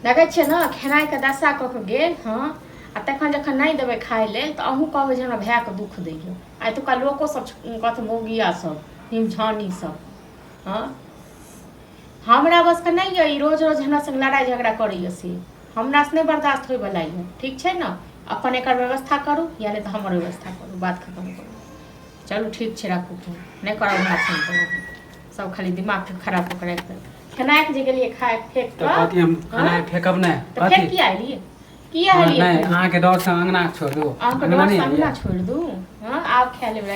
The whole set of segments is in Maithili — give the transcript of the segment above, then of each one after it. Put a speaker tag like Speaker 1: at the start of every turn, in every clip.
Speaker 1: देखै छियै ने खेनाइ के दशा कऽ के गेल हाँ आ तखन जखन नहीं देबै खाय लेल तऽ अहूँ कहबै जे हमरा भाय के दुख दैया एतुका लोको सब कहत मौगिया सब हिमछानी सब हाँ हमरा बस के नहीं है रोज रोज हमरा संग लड़ाई झगड़ा करैया से हमरा से नहीं बर्दाश्त होय वाला है ठीक है ना अपन एक व्यवस्था करू या नहीं तो हमर व्यवस्था करू बात खत्म करू चलू ठीक है राखू नहीं करब हमरा फोन करू सब खाली दिमाग खराब कर खेनाइ के जे गेलिए खाए फेंक
Speaker 2: तो कथि हम खाना फेंकब नै
Speaker 1: तो फेंक किया एलिए किया एलिए
Speaker 2: नहीं अहाँ के डर से अंगना छोड़ दू
Speaker 1: अंगना छोड़ दू हां आब खा लेब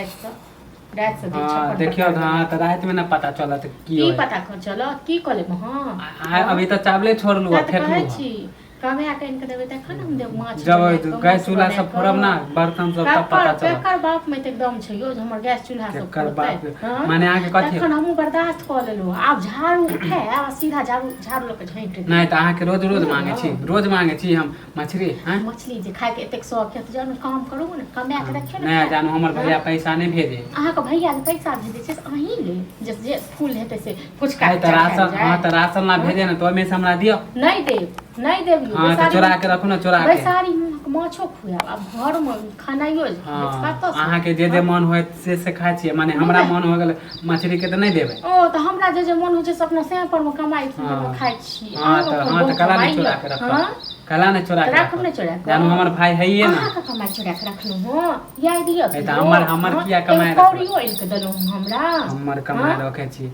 Speaker 1: रात से
Speaker 2: हां देखियो हां त रात में ना पता चलत की
Speaker 1: पता चलत की कले हां
Speaker 2: अभी तो चावले छोड़लू फेंकलू
Speaker 1: कमे आके इनके देबे तखन हम देब माछ
Speaker 2: जब गैस चूल्हा सब फोड़ब ना बर्तन सब तब पता चलत
Speaker 1: एकर बाप में त एकदम छै यो हमर गैस चूल्हा सब
Speaker 2: एकर बाप माने आके कथि
Speaker 1: तखन हम बर्दाश्त क लेलु आब झाड़ू उठे आ सीधा झाड़ू लोग झैंट दे
Speaker 2: नहीं त आहा के रोज रोज मांगे छी हम मछली हां
Speaker 1: मछली जे खाए के एतेक शौक है त जानो काम करू ने कमे के रखियो ना
Speaker 2: नहीं जानो हमर भैया पैसा नहीं भेजे
Speaker 1: आहा के भैया के पैसा भेजे छै अहीं ले जे फूल हेते से फुचका
Speaker 2: त राशन हां त राशन ना भेजे ना तो ओमे से हमरा दियो
Speaker 1: नहीं देब
Speaker 2: हां तो चोरा के रखू ना चोरा के
Speaker 1: बेसारी माछो खुया अब घर में खानाइयो
Speaker 2: अहाँ के जे मन होय से खाय छी माने हमरा मन हो गेल मछली के त नहीं देबे
Speaker 1: ओ त हमरा जे मन हो छै अपना से पर में कमाई खाय छी
Speaker 2: हां त कला नहीं चोरा के रख कला नहीं चोरा के
Speaker 1: रख नहीं चोरा के
Speaker 2: जानो हमर भाई है ये ना
Speaker 1: अहाँ के कमाई चोरा के रखलु हो या दियो
Speaker 2: त हमर किया कमाई
Speaker 1: कौड़ियो इनके देलु हमरा
Speaker 2: हमर कमाई रखे छी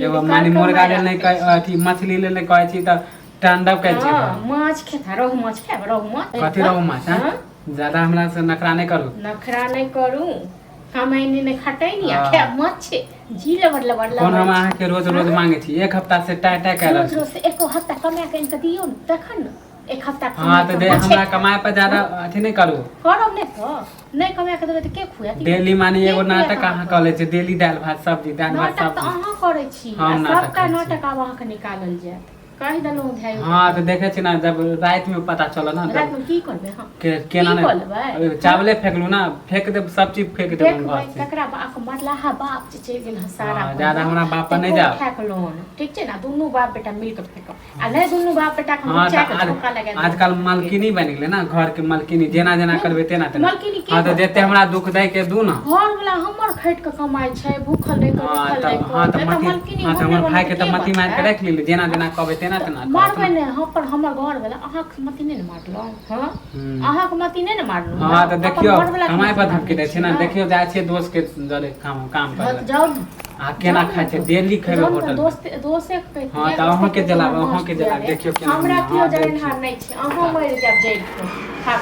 Speaker 2: एगो मानी मुर्गा ले नहीं कह अथी मछली ले नहीं कहै छी त टांडव कहै छी
Speaker 1: माछ खेता रहु माछ खाब रहु माछ
Speaker 2: कथि रहु माछ हां ज्यादा हमरा से नखरा नहीं करू हम एने ने खटै नहीं आ माछ जी लबर कोन हम अहाँ के रोज रोज मांगे छी एक हफ्ता से टाइ कर
Speaker 1: रोज रोज से एक हफ्ता कमा के इनके दियो न तखन एक हफ्ता
Speaker 2: हां त दे हमरा कमाए पर ज्यादा अथी नहीं करू
Speaker 1: करब नहीं कमा के देबे त के खुया
Speaker 2: डेली माने एगो नाटक अहाँ क ले छी डेली दाल भात सब्जी दाल भात सब्जी
Speaker 1: नाटक अहाँ करै छी सबका नाटक आब अहाँ के निकालल जाय कहि दलो ध्याय
Speaker 2: हां त देखे छी ना जब रात में पता चल ना
Speaker 1: रात में की करबे हां
Speaker 2: केना नहीं चावले फेंकलू ना फेंक दे सब चीज फेंक दे घर से
Speaker 1: ककरा बाप मरलाहा बाप जे चल गेल सारा
Speaker 2: ज्यादा हमरा बाप पर नहीं जा
Speaker 1: फेंकलो ठीक छै ना दोनों बाप बेटा मिल के फेंको आ नहीं दोनों बाप बेटा के हम चाक ठोका लगा
Speaker 2: आजकल मालकिनी बन गेले ना घर के मालकिनी जेना जेना करबे तेना तेना हां त देते हमरा दुख दे के दू ना
Speaker 1: घर वाला हमर खैट के कमाई छै भूखल नहीं
Speaker 2: हां त मालकिनी हां त हमर भाई के त मती मार के रख ली जेना जेना कहबे तेना तेना
Speaker 1: मारबे ने हां पर हमर घर वाला अहाँ के मती नहीं न मारलो हां अहाँ के मती नहीं न मारलो
Speaker 2: हां त देखियो कमाई पर धमकी दे छै ना देखियो जाय छै दोस्त के जरे काम कर
Speaker 1: जाओ
Speaker 2: आ केना खाय छै डेली खैबे होटल
Speaker 1: दोस्त के
Speaker 2: हां त अहाँ के जला देखियो केना
Speaker 1: हमरा कियो जरनहार नहीं छै अहाँ मर जाब जेल खा